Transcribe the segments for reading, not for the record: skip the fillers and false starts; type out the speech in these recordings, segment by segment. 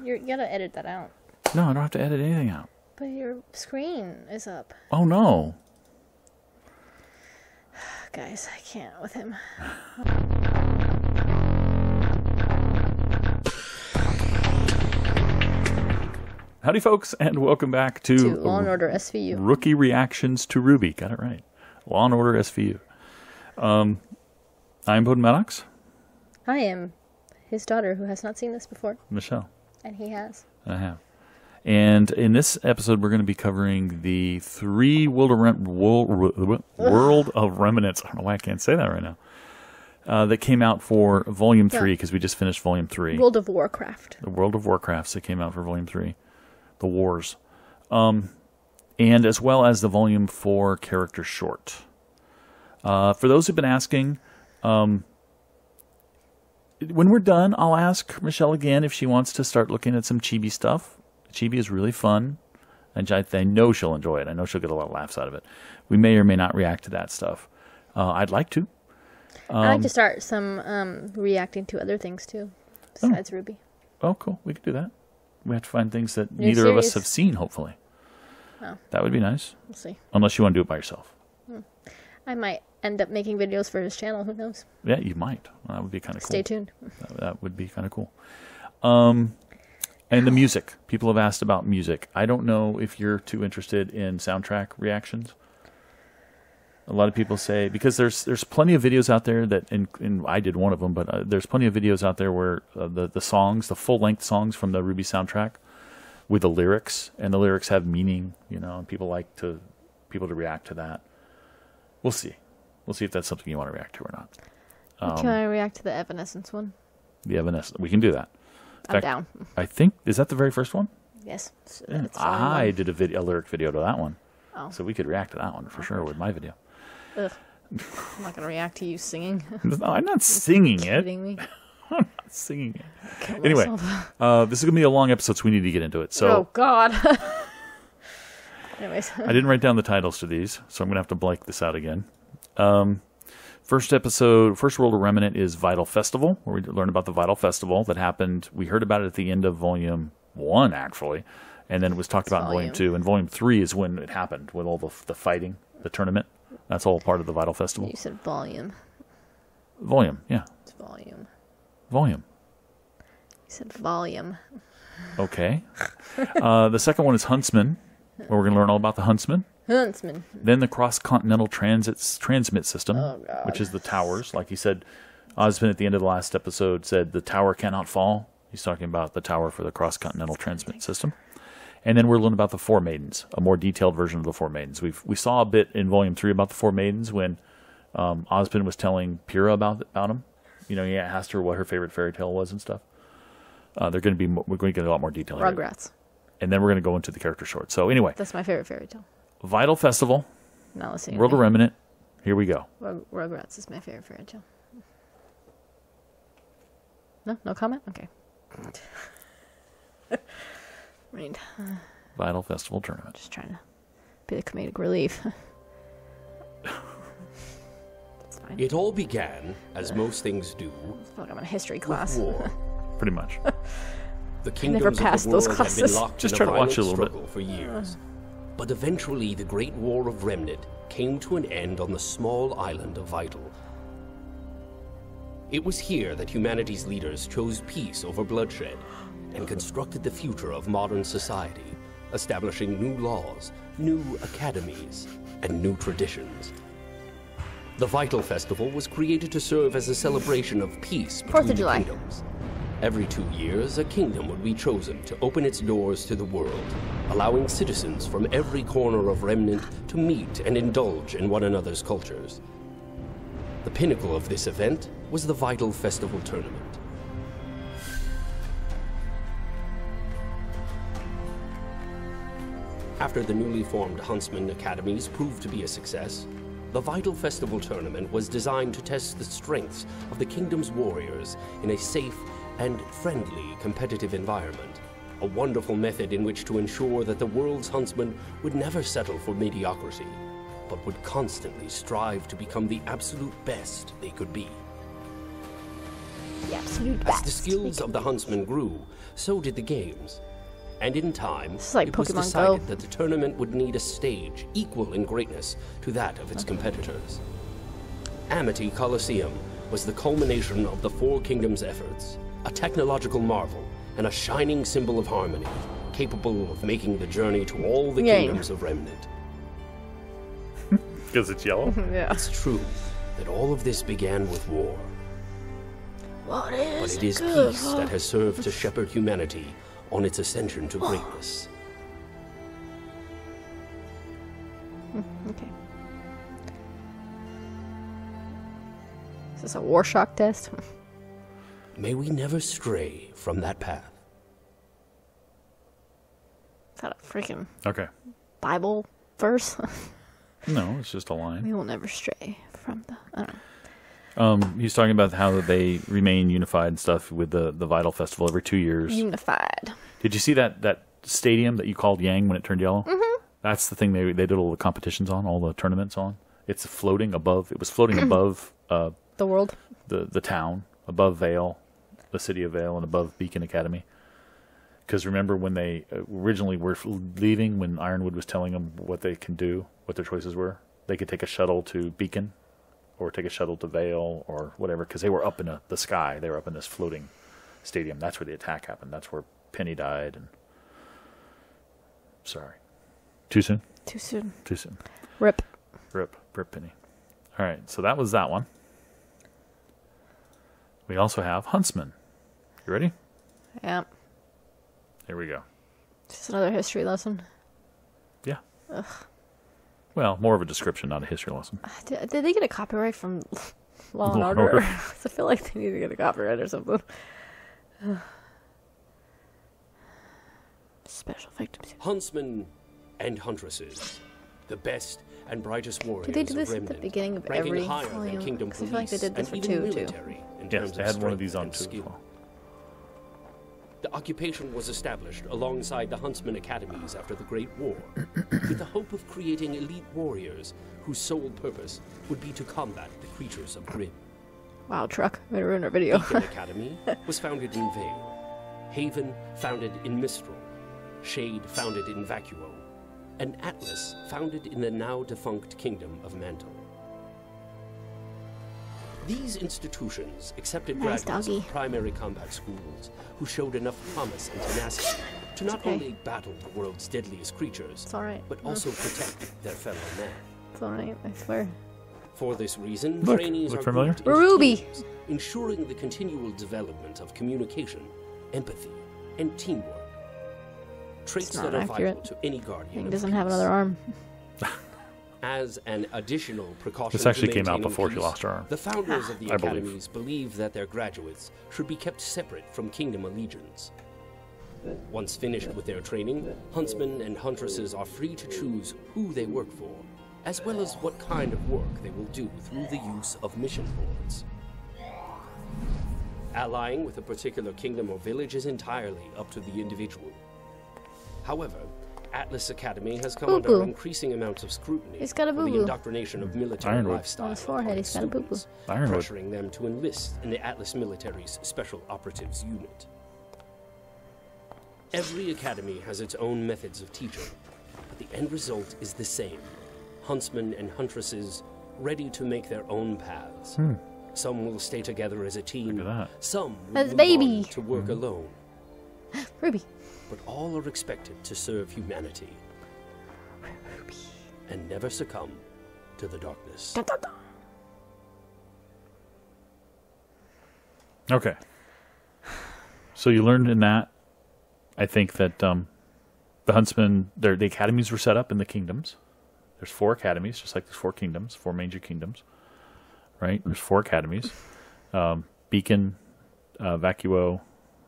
You gotta edit that out. No, I don't have to edit anything out. But your screen is up. Oh, no. Guys, I can't with him. Howdy, folks, and welcome back to Law & Order SVU. Rookie Reactions to RWBY. Got it right. Law & Order SVU. I'm Bowden Maddox. I am his daughter, who has not seen this before. Michelle. And he has. I have. And in this episode, we're going to be covering the 3 World of Remnants. I don't know why I can't say that right now. That came out for Volume 3, because we just finished Volume 3. World of Warcraft. The World of Warcrafts that came out for Volume 3. The Wars. And as well as the Volume 4 character short. For those who've been asking, when we're done, I'll ask Michelle again if she wants to start looking at some chibi stuff. Chibi is really fun, and I know she'll enjoy it. I know she'll get a lot of laughs out of it. We may or may not react to that stuff. I'd like to. I'd like to start some reacting to other things, too, besides RWBY. Oh, cool. We could do that. We have to find things that neither of us have seen, hopefully. Oh. That would be nice. We'll see. Unless you want to do it by yourself. I might end up making videos for his channel. Who knows? Yeah, you might. That would be kind of cool. Stay tuned. That would be kind of cool. And the music. People have asked about music. I don't know if you're too interested in soundtrack reactions. A lot of people say, because there's plenty of videos out there that, and I did one of them, but there's plenty of videos out there where the songs, the full-length songs from the RWBY soundtrack with the lyrics, and the lyrics have meaning, you know, and people to react to that. We'll see. We'll see if that's something you want to react to or not. Can I react to the Evanescence one? The Evanescence. We can do that. I'm down. I think, is that the very first one? Yes. Yeah, I did a lyric video to that one. Oh. So we could react to that one for sure with my video. Ugh. I'm not going to react to you singing. No, I'm not singing it. Kidding me? I'm not singing it. Anyway, this is going to be a long episode, so we need to get into it. So, oh, God. Anyways. I didn't write down the titles to these, so I'm going to have to blank this out again. First episode, First World of Remnant is Vytal Festival, where we learn about the Vytal Festival that happened. We heard about it at the end of Volume 1, actually, and then it was talked about in Volume 2. And Volume 3 is when it happened, with all the fighting, the tournament. That's all part of the Vytal Festival. You said volume. Volume, yeah. It's volume. Volume. You said volume. Okay. The second one is Huntsman, where we're going to learn all about the Huntsman. Huntsman. Then the cross-continental transmit system, which is the towers. Like he said, Osmond at the end of the last episode said the tower cannot fall. He's talking about the tower for the cross-continental transmit system. And then we're learning about the 4 maidens, a more detailed version of the 4 maidens. We saw a bit in Volume 3 about the 4 maidens when Osmond was telling Pyrrha about them. You know, he asked her what her favorite fairy tale was and stuff. We're going to get a lot more detail here. Rugrats. And then we're going to go into the character short. So anyway. That's my favorite fairy tale. Vytal Festival. Not listening. World of Remnant. Here we go. Rugrats is my favorite fairy tale. No comment? Okay. Right. Vytal Festival Tournament. Just trying to be the comedic relief. That's fine. It all began, as most things do, I feel like I'm in a history class. war. Pretty much. The kingdoms passed of the those world had been classes. locked Just in try a to watch violent it a little bit. struggle for years. But eventually, the Great War of Remnant came to an end on the small island of Vytal. It was here that humanity's leaders chose peace over bloodshed and constructed the future of modern society, establishing new laws, new academies, and new traditions. The Vytal Festival was created to serve as a celebration of peace between the kingdoms. Every 2 years, a kingdom would be chosen to open its doors to the world, allowing citizens from every corner of Remnant to meet and indulge in one another's cultures. The pinnacle of this event was the Vytal Festival Tournament. After the newly formed Huntsman academies proved to be a success, the Vytal Festival Tournament was designed to test the strengths of the kingdom's warriors in a safe and friendly competitive environment. A wonderful method in which to ensure that the world's huntsmen would never settle for mediocrity, but would constantly strive to become the absolute best they could be. The absolute As best. the skills of the Huntsman grew, so did the games. And in time, like it was Pokemon decided Go. that the tournament would need a stage equal in greatness to that of its competitors. Amity Coliseum was the culmination of the Four Kingdoms' efforts, a technological marvel and a shining symbol of harmony, capable of making the journey to all the kingdoms of Remnant. Because it's yellow? Yeah. It's true that all of this began with war, What but is it is good? peace that has served to shepherd humanity on its ascension to greatness. Okay. Is this a war shock test? May we never stray from that path. Is that a freaking Okay. Bible verse? No, it's just a line. We will never stray from the... I don't know. He's talking about how they remain unified and stuff with the Vytal Festival every 2 years. Unified. Did you see that stadium that you called Yang when it turned yellow? Mm-hmm. That's the thing they did all the competitions on, all the tournaments on. It's floating above. It was floating above The world. the town, above Vale, the city of Vale, and above Beacon Academy. Because remember when they originally were leaving, when Ironwood was telling them what they can do, what their choices were, they could take a shuttle to Beacon, or take a shuttle to Vale, or whatever. Because they were up in the sky. They were up in this floating stadium. That's where the attack happened. That's where Penny died. And sorry, too soon. Too soon. Too soon. Rip. Rip Penny. All right, so that was that one. We also have Huntsman. You ready? Yeah. Here we go. Just another history lesson. Yeah. Ugh. Well, more of a description, not a history lesson. Did they get a copyright from Law and Law and Order? Order. I feel like they need to get a copyright or something. Special victims. Huntsmen and huntresses, the best and brightest warriors Do they do this of at the Remnant, beginning of ranking every higher than volume? Kingdom 'Cause I feel like they did this police for and 2, even too. military in Yes, terms they of had one of strength these on and 2 as skill. well. The occupation was established alongside the Huntsman academies after the Great War, with the hope of creating elite warriors whose sole purpose would be to combat the creatures of Grim. Wow, truck. I'm gonna ruin our video. Beacon Academy was founded in Vale, Haven founded in Mistral, Shade founded in Vacuo, and Atlas founded in the now-defunct kingdom of Mantle. These institutions accepted Nice graduates doggy. of primary combat schools who showed enough promise and tenacity to not okay. only battle the world's deadliest creatures, It's alright. but also protect their fellow man. It's alright, I swear. For this reason, Look, trainees look are familiar? grouped into Ruby. teams, ensuring the continual development of communication, empathy, and teamwork. Traits not that are accurate. vital to any guardian. He of doesn't have peace. another arm. As an additional precaution, This actually to came out maintaining before she peace, lost her arm. The founders of the I believe. academies believe that their graduates should be kept separate from kingdom allegiance. Once finished with their training, huntsmen and huntresses are free to choose who they work for, as well as what kind of work they will do through the use of mission boards. Allying with a particular kingdom or village is entirely up to the individual. However, Atlas Academy has come Boo-boo. under increasing amounts of scrutiny He's got a for the boo-boo. indoctrination of military Ironwood. lifestyle On his forehead, upon he's got a boo-boo. students, Ironwood. pressuring them to enlist in the Atlas military's Special Operatives Unit. Every academy has its own methods of teaching, but the end result is the same. Huntsmen and huntresses ready to make their own paths. Some will stay together as a team, Look at that. some will As move baby. on to work alone, Ruby. but all are expected to serve humanity and never succumb to the darkness. Dun, dun, dun. Okay. So you learned in that, I think that the Huntsmen, the academies were set up in the kingdoms. There's 4 academies, just like there's 4 kingdoms, 4 major kingdoms, right? There's 4 academies. Beacon, Vacuo,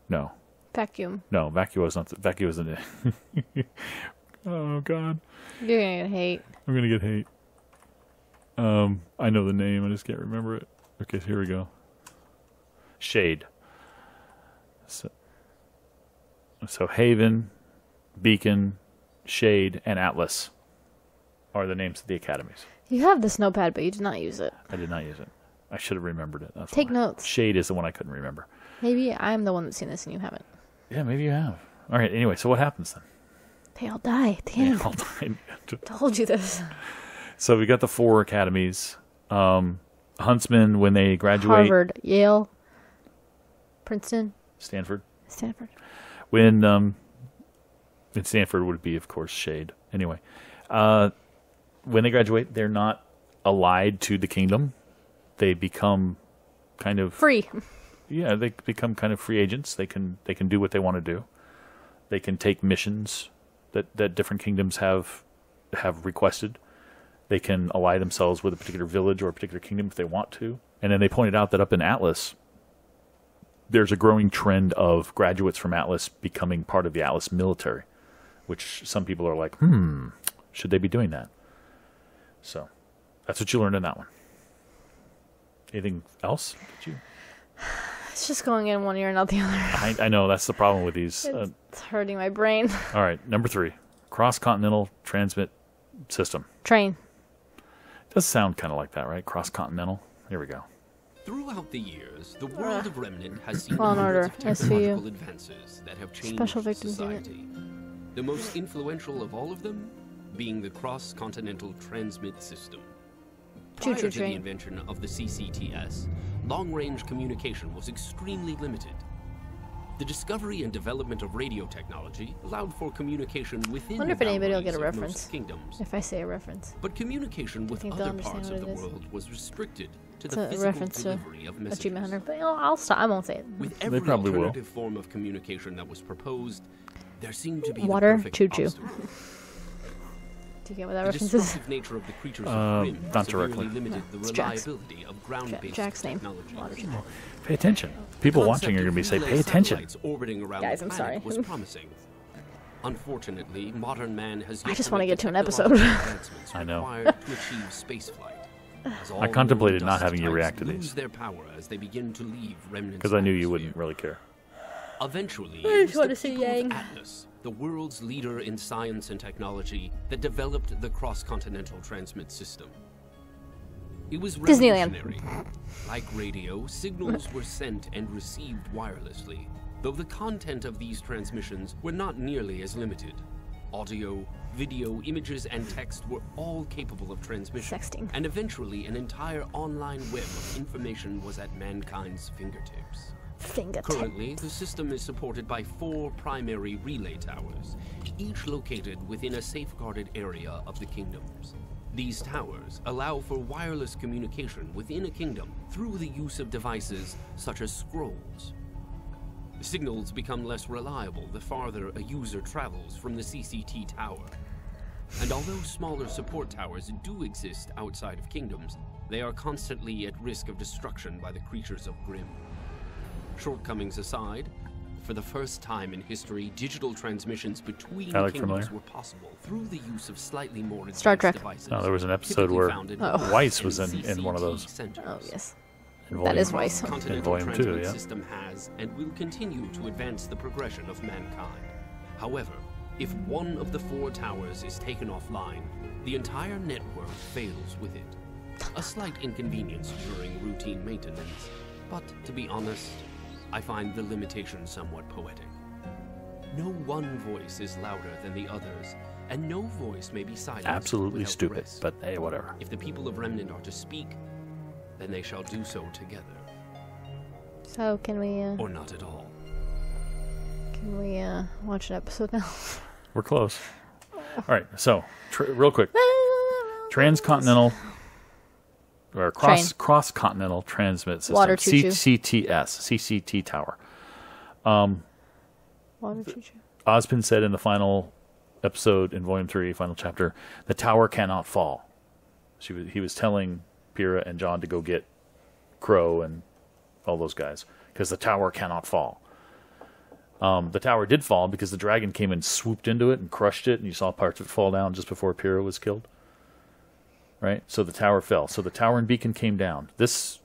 no, Vacuum. Vacuo is not. Vacuo isn't it. Oh God, You're gonna get hate. I'm gonna get hate. I know the name, I just can't remember it. Okay, so here we go. Shade. So Haven, Beacon, Shade, and Atlas are the names of the academies. You have this notepad, but you did not use it. I did not use it. I should have remembered it. That's Take why. notes. Shade is the one I couldn't remember. Maybe I'm the one that's seen this and you haven't. Yeah, maybe you have. All right. Anyway, so what happens then? They all die at the end. All died. Told you this. So we got the 4 academies. Huntsman, when they graduate. Harvard, Yale, Princeton, Stanford. When and Stanford would be, of course, Shade. Anyway, when they graduate, they're not allied to the kingdom. They become kind of free. Yeah, they become kind of free agents. They can do what they want to do. They can take missions that different kingdoms have requested. They can ally themselves with a particular village or a particular kingdom if they want to. And then they pointed out that up in Atlas, there's a growing trend of graduates from Atlas becoming part of the Atlas military, which some people are like, should they be doing that? So that's what you learned in that one. Anything else? Did you? It's just going in one ear and out the other. I know, that's the problem with these. It's hurting my brain. All right, number 3, cross-continental transmit system. Train. Does sound kind of like that, right? Cross-continental. Here we go. Throughout the years, the world of Remnant has seen Law and Order, hundreds of technological advances that have changed Special Victims society. The most influential of all of them being the cross-continental transmit system. Prior to the invention of the CCTS, long-range communication was extremely limited. The discovery and development of radio technology allowed for communication within wonder if anybody will get a most reference kingdoms. if I say a reference. But communication with other parts of the world was restricted to the physical delivery of messages. Achievement Hunter, but I'll stop. I won't say it. With every alternative form of communication that was proposed, there seemed to be water, the perfect choo-choo. obstacle. Do you get what that reference is? The destructive nature of the creatures of Grimm not severely directly. limited the reliability of ground-based Jack's name. technology. Water, choo-choo. Pay attention. People watching are going to be saying, pay attention. Orbiting around Guys, the I'm planet sorry. was promising. Unfortunately, modern man has I yet just to want to make get the to an episode. technological advancements I know. required to achieve spaceflight. As all I contemplated known not dust having you types react to lose these. their power as they begin to leave remnants Because I knew you atmosphere. wouldn't really care. Eventually, I it just was want the to see people of Yang. Atlas, the world's leader in science and technology, that developed the cross-continental transmit system. It was Disneyland. revolutionary. Like radio, signals were sent and received wirelessly, though the content of these transmissions were not nearly as limited. Audio, video, images, and text were all capable of transmission. Sexting. And eventually, an entire online web of information was at mankind's fingertips. Currently, the system is supported by 4 primary relay towers, each located within a safeguarded area of the kingdoms. These towers allow for wireless communication within a kingdom through the use of devices such as scrolls. Signals become less reliable the farther a user travels from the CCT tower. And although smaller support towers do exist outside of kingdoms, they are constantly at risk of destruction by the creatures of Grimm. Shortcomings aside, for the first time in history, digital transmissions between kingdoms were possible through the use of slightly more advanced devices. No, there was an episode where Weiss was in one of those. Oh, yes. That is Weiss. In Volume 2, yeah. System has and will continue to advance the progression of mankind. However, if one of the 4 towers is taken offline, the entire network fails with it. A slight inconvenience during routine maintenance, but to be honest, I find the limitation somewhat poetic. No one voice is louder than the others, and no voice may be silenced. Absolutely stupid, but hey, whatever. If the people of Remnant are to speak, then they shall do so together. So, can we, or not at all. Can we, watch an episode now? We're close. All right, so, real quick. Transcontinental, or cross-continental transmit system. Water choo-choo. CCT tower. Water choo-choo. Ozpin said in the final episode in Volume 3, final chapter, the tower cannot fall. He was telling Pyrrha and John to go get Crow and all those guys, because the tower cannot fall. The tower did fall because the dragon came and swooped into it and crushed it, and you saw parts of it fall down just before Pyrrha was killed. Right? So the tower fell. So the tower and beacon came down. This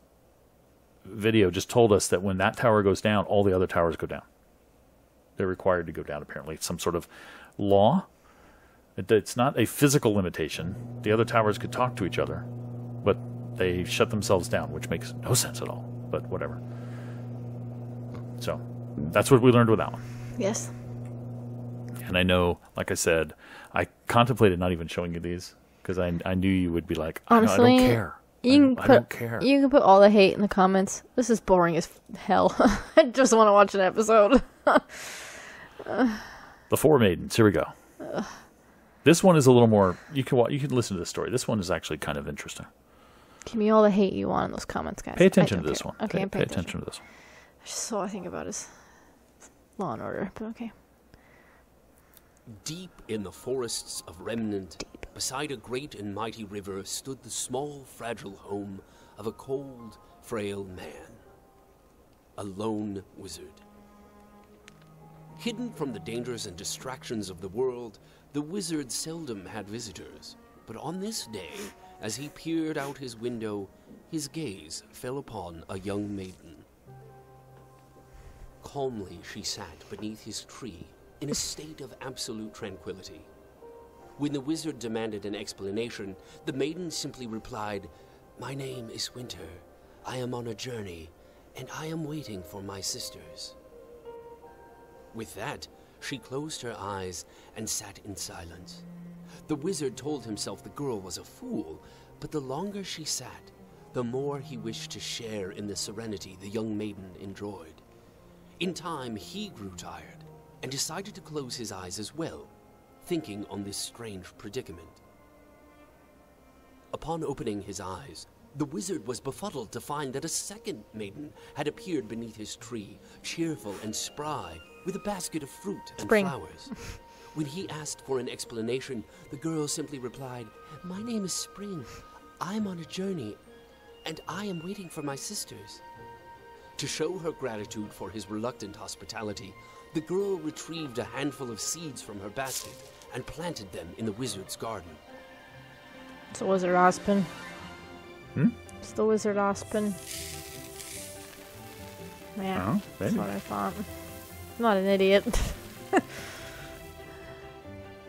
video just told us that when that tower goes down, all the other towers go down. They're required to go down, apparently. It's some sort of law. It's not a physical limitation. The other towers could talk to each other, but they shut themselves down, which makes no sense at all, but whatever. So that's what we learned with that one. Yes. And I know, like I said, I contemplated not even showing you these because I knew you would be like, honestly, I don't care. I don't care. You can put all the hate in the comments. This is boring as hell. I just want to watch an episode. The Four Maidens. Here we go. This one is a little more. You can listen to this story. This one is actually kind of interesting. Give me all the hate you want in those comments, guys. Pay attention to this one. Okay, pay attention to this one. Just all I think about is Law and Order, but okay. Deep in the forests of Remnant, beside a great and mighty river, stood the small, fragile home of a cold, frail man. A lone wizard. Hidden from the dangers and distractions of the world, the wizard seldom had visitors. But on this day, as he peered out his window, his gaze fell upon a young maiden. Calmly she sat beneath his tree, in a state of absolute tranquility. When the wizard demanded an explanation, the maiden simply replied, "My name is Winter. I am on a journey, and I am waiting for my sisters." With that, she closed her eyes and sat in silence. The wizard told himself the girl was a fool, but the longer she sat, the more he wished to share in the serenity the young maiden enjoyed. In time, he grew tired and decided to close his eyes as well, thinking on this strange predicament. Upon opening his eyes, the wizard was befuddled to find that a second maiden had appeared beneath his tree, cheerful and spry, with a basket of fruit and flowers. When he asked for an explanation, the girl simply replied, "My name is Spring. I am on a journey, and I am waiting for my sisters." To show her gratitude for his reluctant hospitality, the girl retrieved a handful of seeds from her basket and planted them in the wizard's garden. It's the Wizard Ospen. It's the Wizard Ospen. Yeah, that's what I thought. I'm not an idiot.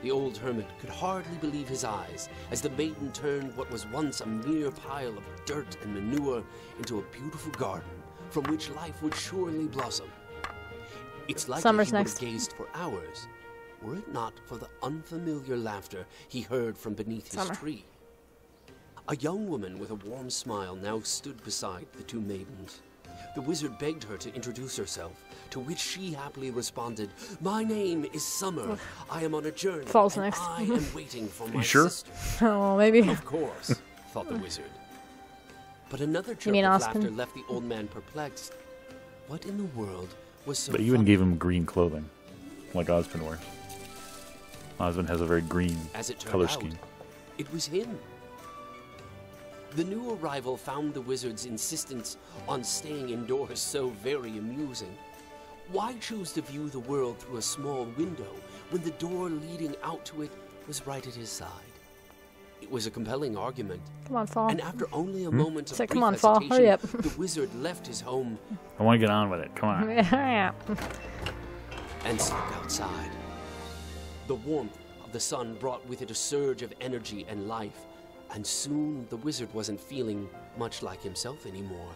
The old hermit could hardly believe his eyes as the maiden turned what was once a mere pile of dirt and manure into a beautiful garden from which life would surely blossom. It's like he would have gazed for hours, were it not for the unfamiliar laughter he heard from beneath his tree. A young woman with a warm smile now stood beside the two maidens. The wizard begged her to introduce herself, to which she happily responded, "My name is Summer. I am on a journey, and I am waiting for my sister." Oh, maybe. Of course, thought the wizard. But another chirp of laughter left the old man perplexed. What in the world was so But you even gave him green clothing, like Ospen wears. Ospen has a very green color scheme. It was him. The new arrival found the wizard's insistence on staying indoors so very amusing. Why choose to view the world through a small window when the door leading out to it was right at his side? It was a compelling argument. Come on, Fall. And after only a moment of brief come on, Fall. Hurry up. the wizard left his home. I want to get on with it. Come on. And stepped outside. The warmth of the sun brought with it a surge of energy and life. And soon the wizard wasn't feeling much like himself anymore.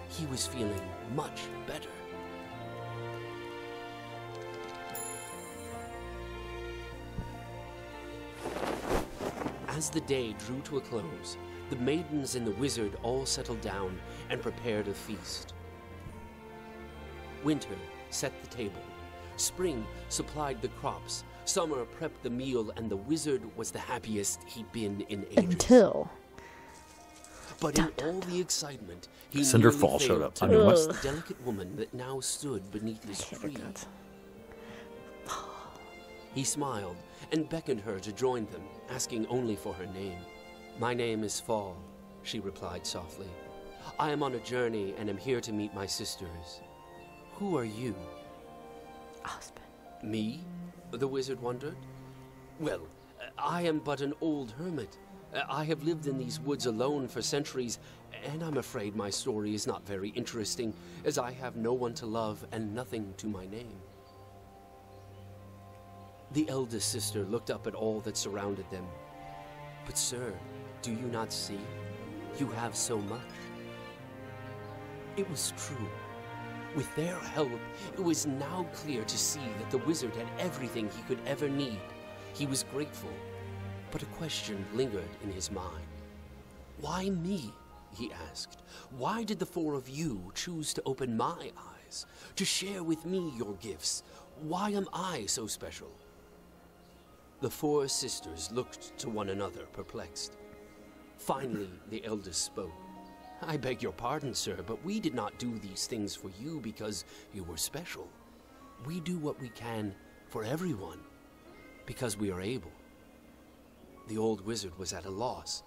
He was feeling much better. As the day drew to a close, the maidens and the wizard all settled down and prepared a feast. Winter set the table. Spring supplied the crops. Summer prepped the meal, and the wizard was the happiest he'd been in ages. But in all the excitement, he nearly failed showed up. to notice the delicate woman that now stood beneath his tree. He smiled and beckoned her to join them, asking only for her name. "My name is Fall," she replied softly. "I am on a journey and am here to meet my sisters. Who are you?" Ospen. "Me?" the wizard wondered. "Well, I am but an old hermit. I have lived in these woods alone for centuries, and I'm afraid my story is not very interesting, as I have no one to love and nothing to my name." The eldest sister looked up at all that surrounded them. But sir, do you not see? You have so much. It was true. With their help, it was now clear to see that the wizard had everything he could ever need. He was grateful, but a question lingered in his mind. Why me? He asked. Why did the four of you choose to open my eyes, to share with me your gifts? Why am I so special? The four sisters looked to one another, perplexed. Finally, the eldest spoke. I beg your pardon, sir, but we did not do these things for you because you were special. We do what we can for everyone, because we are able. The old wizard was at a loss.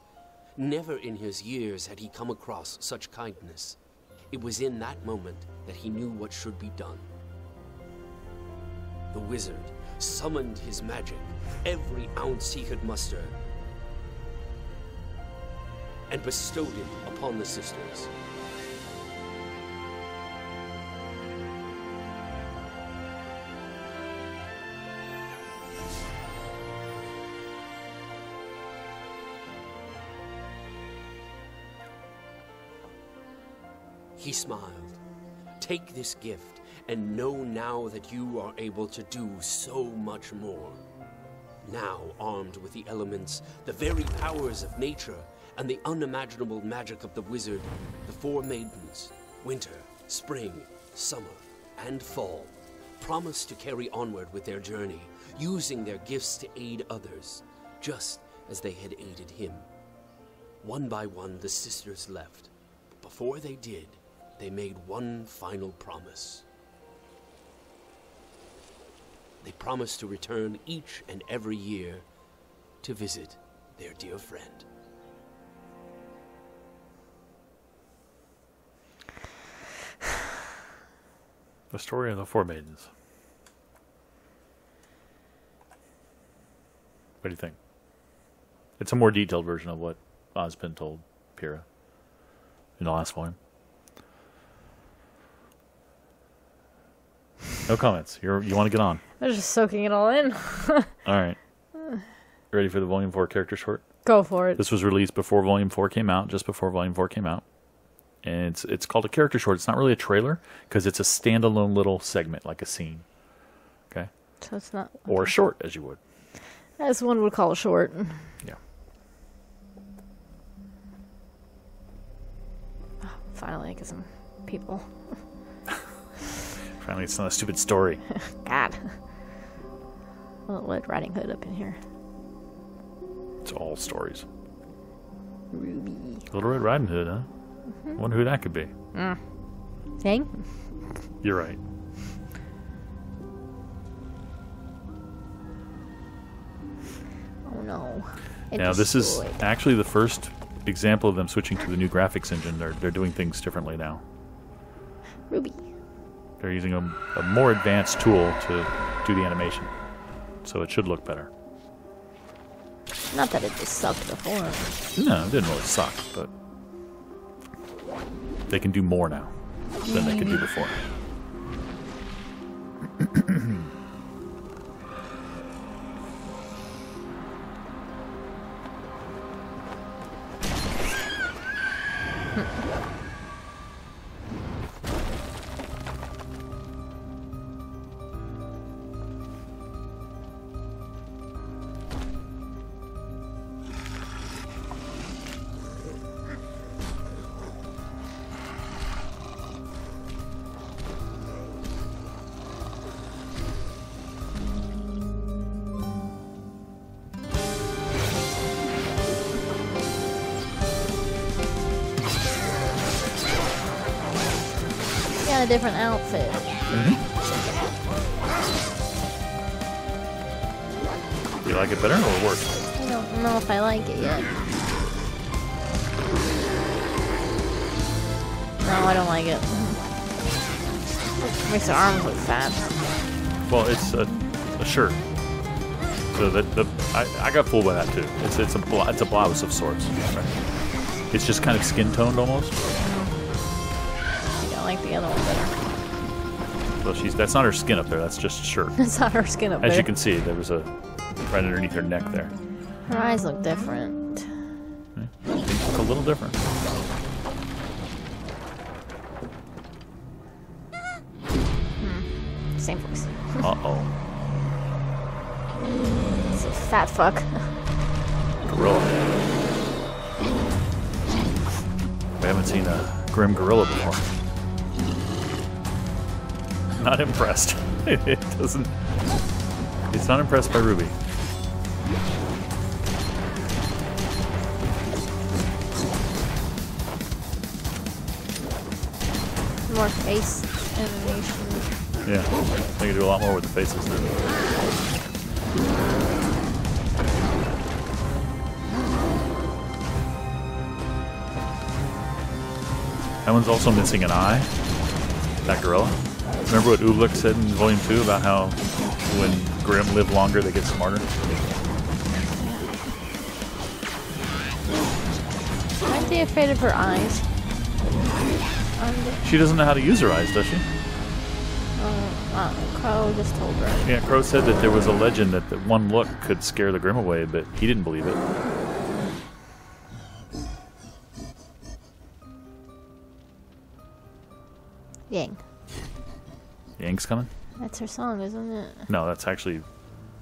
Never in his years had he come across such kindness. It was in that moment that he knew what should be done. The wizard summoned his magic, every ounce he could muster, and bestowed it upon the sisters. He smiled. Take this gift and know now that you are able to do so much more. Now, armed with the elements, the very powers of nature, and the unimaginable magic of the wizard, the four maidens, winter, spring, summer, and fall, promised to carry onward with their journey, using their gifts to aid others, just as they had aided him. One by one, the sisters left, but before they did, they made one final promise. They promised to return each and every year to visit their dear friend. The story of the four maidens. What do you think? It's a more detailed version of what Ozpin told Pyrrha in the last volume. No comments. You want to get on? I was just soaking it all in. All right. Ready for the Volume 4 character short? Go for it. This was released before Volume 4 came out, just before Volume 4 came out. And it's called a character short. It's not really a trailer, because it's a standalone little segment, like a scene. Okay? So it's not... Or a short, as you would. As one would call a short. Yeah. Oh, finally, I get some people. Finally, it's not a stupid story. God. Little Red Riding Hood up in here. It's all stories. Ruby. Little Red Riding Hood, huh? Mm-hmm. Wonder who that could be. Dang. You're right. Oh no. Now, this is actually the first example of them switching to the new graphics engine. They're doing things differently now. Ruby. They're using a more advanced tool to do the animation. So it should look better. Not that it just sucked before. No, it didn't really suck, but they can do more now than they could do before. A different outfit. You like it better or worse? I don't know if I like it yet. No, I don't like it. Makes her arms look fat. Well, it's a shirt. So I got fooled by that too. It's a blouse of sorts. Right? It's just kind of skin toned almost. I like the other one better. Well, that's not her skin up there. That's just a shirt. It's not her skin up As there. you can see, there was a right underneath her neck there. Her eyes look different. Things look a little different. Same voice. Uh-oh. It's a fat fuck. Gorilla. We haven't seen a grim gorilla before. Not impressed. It doesn't... It's not impressed by Ruby. More face animation. Yeah, they can do a lot more with the faces now. That one's also missing an eye. That gorilla. Remember what Oobleck said in Volume 2 about how when Grimm live longer, they get smarter? Aren't they afraid of her eyes? She doesn't know how to use her eyes, does she? Crow just told her. Yeah, Crow said that there was a legend that one look could scare the Grimm away, but he didn't believe it. Yang. Yang's coming? That's her song, isn't it? No, that's actually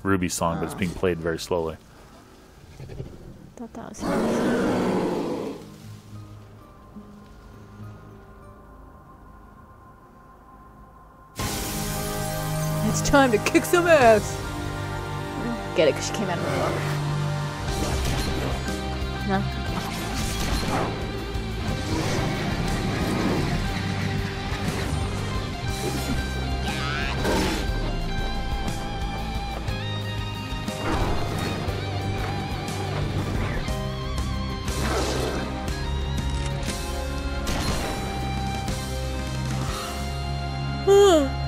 Ruby's song, but it's being played very slowly. Thought that was hers. It's time to kick some ass! Get it, because she came out of the water. No?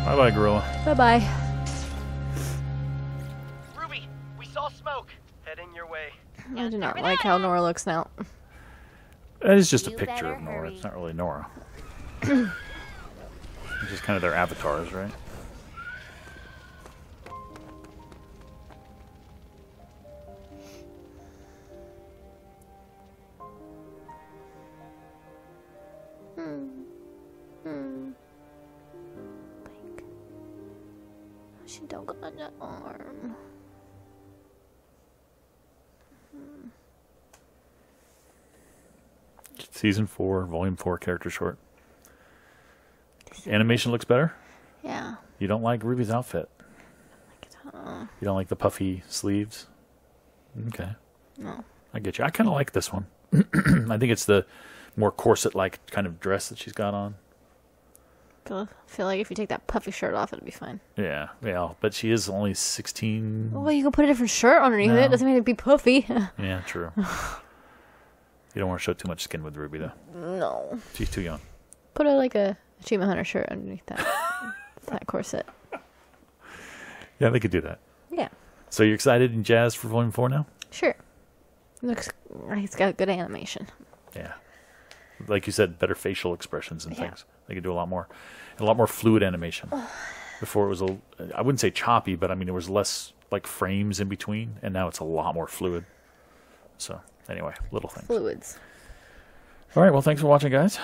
Bye-bye, gorilla. Bye-bye. Ruby, we saw smoke. Heading your way. I do not like how Nora looks now. That is just a You picture better of Nora. hurry. It's not really Nora. It's just kind of their avatars, right? She don't got an arm. Season 4, Volume 4 character short. Animation looks better? Yeah. You don't like Ruby's outfit? You don't like the puffy sleeves? Okay. No. I get you. I kind of like this one. I think it's the more corset-like kind of dress that she's got on. I feel like if you take that puffy shirt off, it'll be fine. Yeah, but she is only 16. Well, you can put a different shirt underneath No. it. Doesn't mean it'd be puffy. Yeah, true. You don't want to show too much skin with Ruby, though. No. She's too young. Put like a Achievement Hunter shirt underneath that that corset. Yeah, they could do that. Yeah. So you're excited and jazzed for Volume 4 now? Sure. Looks like it's got good animation. Yeah. Like you said, better facial expressions and things. They could do a lot more. And a lot more fluid animation. Before it was I wouldn't say choppy, but I mean, there was less like frames in between, and now it's a lot more fluid. So, anyway, little things. Fluids. All right, well, thanks for watching, guys.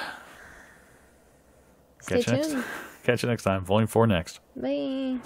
Stay tuned. Catch you next time. Volume 4 next. Bye.